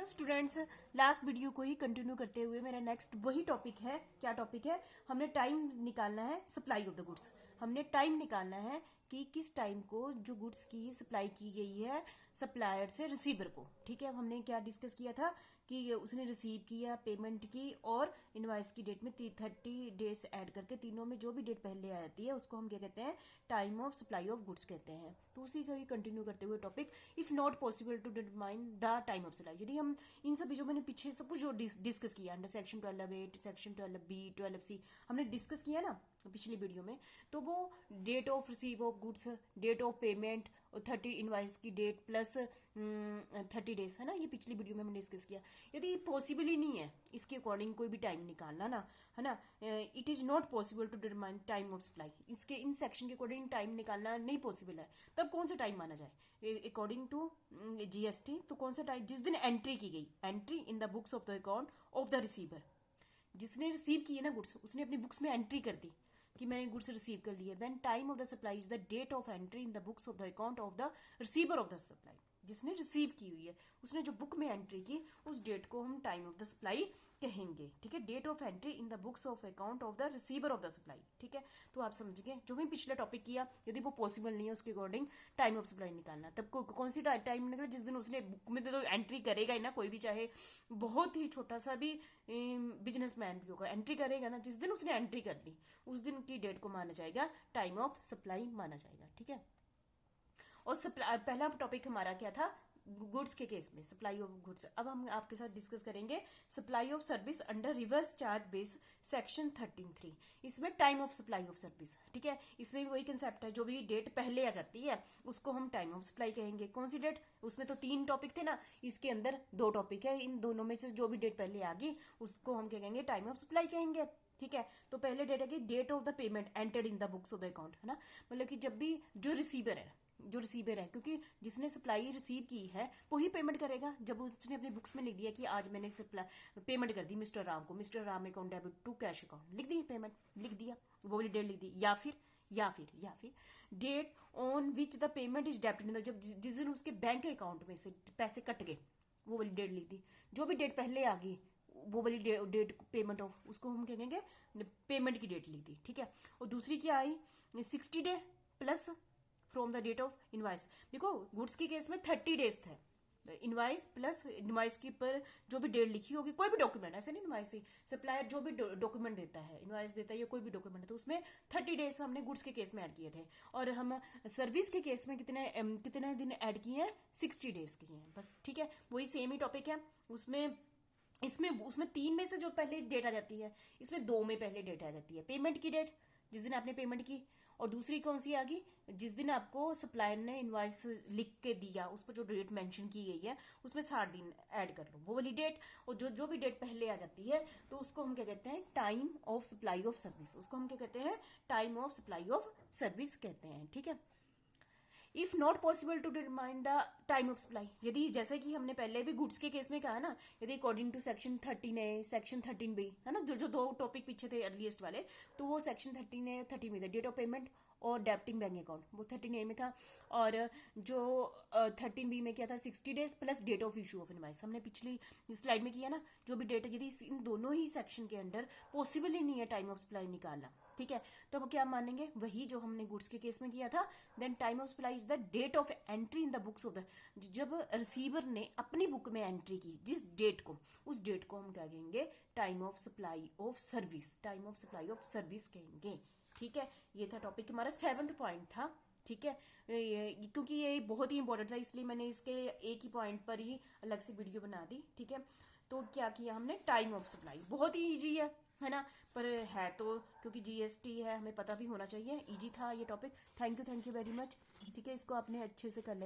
Hello students, last video को ही continue करते हुए मेरा नेक्स्ट वही टॉपिक है। क्या टॉपिक है? हमने टाइम निकालना है सप्लाई ऑफ द गुड्स। हमने टाइम निकालना है कि किस टाइम को जो गुड्स की सप्लाई की गई है सप्लायर से रिसीवर को। ठीक है, अब हमने क्या डिस्कस किया था कि उसने रिसीव किया, पेमेंट की और इनवाइस की डेट में 30 डेज ऐड करके तीनों में जो भी डेट पहले आ जाती है उसको हम क्या कहते हैं, time of supply of goods कहते हैं। तो उसी को ही कंटिन्यू करते हुए topic, if not possible to determine the time of supply, यदि हम इन सभी जो मैंने पीछे सब कुछ जो डिस्कस किया under section 12A, section 12B, 12C हमने डिस्कस किया ना पिछली वीडियो में, तो वो date of receive of goods, date of payment, 30 invoice की डेट प्लस 30 डेज है ना, ये पिछली वीडियो में हमने डिस्कस किया। यदि पॉसिबल ही नहीं है इसके अकॉर्डिंग कोई भी टाइम निकालना ना, है ना, it is not possible to determine time of supply, इसके इन सेक्शन के अकॉर्डिंग टाइम निकालना नहीं पॉसिबल है, तब कौन सा टाइम माना जाए अकॉर्डिंग टू GST? तो कौन सा टाइम? जिस दिन एंट्री की गई, entry in the books of the account of the receiver. जिसने रिसीव किए ना गुड्स, उसने अपनी बुक्स में एंट्री कर दी कि मैंने गुड्स रिसीव कर लिए। When time of the supply is the date of entry in the books of the account of the receiver of the supply. जिसने रिसीव की हुई है, उसने जो बुक में एंट्री की, उस डेट को हम टाइम ऑफ द सप्लाई कहेंगे। ठीक है, date of entry in the books of account of the receiver of the supply. ठीक है, तो आप समझ गए जो भी पिछला टॉपिक किया, यदि वो पॉसिबल नहीं है उसके अकॉर्डिंग टाइम ऑफ सप्लाई निकालना, तब कौन सी टाइम निकले? जिस दिन उसने बुक में तो एंट्री करेगा ही ना, कोई भी चाहे बहुत ही छोटा सा भी बिजनेसमैन भी होगा, एंट्री करेगा ना, जिस दिन उसने एंट्री कर दी उस दिन की डेट को माना जाएगा टाइम ऑफ सप्लाई माना जाएगा। ठीक है, और पहला टॉपिक हमारा क्या था? गुड्स के केस में सप्लाई ऑफ गुड्स। अब हम आपके साथ डिस्कस करेंगे supply of service under reverse charge base section 13(3). इसमें time of supply of service. ठीक है, इसमें भी वही कंसेप्ट है, जो भी डेट पहले आ जाती है उसको हम टाइम ऑफ सप्लाई कहेंगे। कौन सी डेट? उसमें तो 3 टॉपिक थे ना, इसके अंदर 2 टॉपिक है, इन दोनों में से जो भी डेट पहले आ गई उसको हम क्या कहेंगे, टाइम ऑफ सप्लाई कहेंगे। ठीक है, तो पहले डेट है कि date of the payment entered in the books of the account, है ना, मतलब कि जब भी जो रिसीवर है, क्योंकि जिसने सप्लाई रिसीव की है वही पेमेंट करेगा। जब उसने अपनी बुक्स में लिख दिया कि आज मैंने सप्लाई पेमेंट कर दी मिस्टर राम को, mister Ram account debit to cash account, लिख दी पेमेंट, लिख दिया, वो वाली डेट लिख दी। या फिर date on which the payment is debited, जब जिस दिन उसके बैंक अकाउंट में से पैसे कट गए वो वाली डेट लिख दी। जो भी डेट पहले आ गई वो वाली डेट पेमेंट ऑफ, उसको हम कहेंगे पेमेंट की डेट लिख दी। ठीक है, और दूसरी क्या आई, 60 day plus from the date of invoice. देखो गुड्स के केस में 30 डेज थे, इनवाइस प्लस इनवाइस के ऊपर जो भी डेट लिखी होगी, कोई भी डॉक्यूमेंट, ऐसे नहीं इनवाइस ही, सप्लायर जो भी डॉक्यूमेंट देता है, इनवाइस देता है या कोई भी डॉक्यूमेंट, तो उसमें 30 डेज हमने गुड्स के केस में ऐड किए थे। और हम सर्विस के केस में कितने दिन ऐड किए हैं? 60 डेज किए हैं बस। ठीक है, वही सेम ही टॉपिक है। उसमें 3 में से जो पहले डेट आ जाती है, इसमें 2 में पहले डेट आ जाती है, पेमेंट की डेट जिस दिन आपने पेमेंट की, और दूसरी कौन सी आ गई? जिस दिन आपको सप्लायर ने इनवाइस लिख के दिया, उस पर जो डेट मेंशन की गई है उसमें 60 दिन ऐड कर लो, वो वाली डेट। और जो भी डेट पहले आ जाती है तो उसको हम क्या कहते हैं, time of supply of service. उसको हम क्या कहते हैं, time of supply of service कहते हैं। ठीक है, if not possible to determine the time of supply, यदि जैसे कि हमने पहले भी गुड्स के केस में कहा ना, यदि according to section 13A, section 13B, है ना, जो 2 टॉपिक पीछे थे अर्लीस्ट वाले, तो वो सेक्शन 13A 13B थे, डेट ऑफ पेमेंट और डेबिटिंग बैंक अकाउंट, वो 13A में था। और जो 13B में क्या था, 60 days plus date of issue of invoice. हमने पिछली स्लाइड में किया ना, जो भी डेट, यदि इन दोनों ही सेक्शन के अंडर पॉसिबल ही नहीं है टाइम ऑफ सप्लाई निकालना, ठीक है, तो अब क्या मानेंगे, वही जो हमने गुड्स के केस में किया था। Then time of supply is the date of entry in the books of the, जब रिसीवर ने अपनी बुक में एंट्री की जिस डेट को, उस डेट को हम क्या कहेंगे, time of supply of service, time of supply of service कहेंगे। ठीक है, ये था टॉपिक हमारा 7th पॉइंट था। ठीक है, क्योंकि ये बहुत ही इंपॉर्टेंट था इसलिए मैंने इसके एक ही पॉइंट पर ही अलग से वीडियो बना दी। ठीक है, तो क्या किया हमने, टाइम ऑफ सप्लाई, बहुत ही ईजी है ना, पर है तो क्योंकि GST है हमें पता भी होना चाहिए, इजी था ये topic. Thank you very much. ठीक है, इसको आपने अच्छे से कर लिया।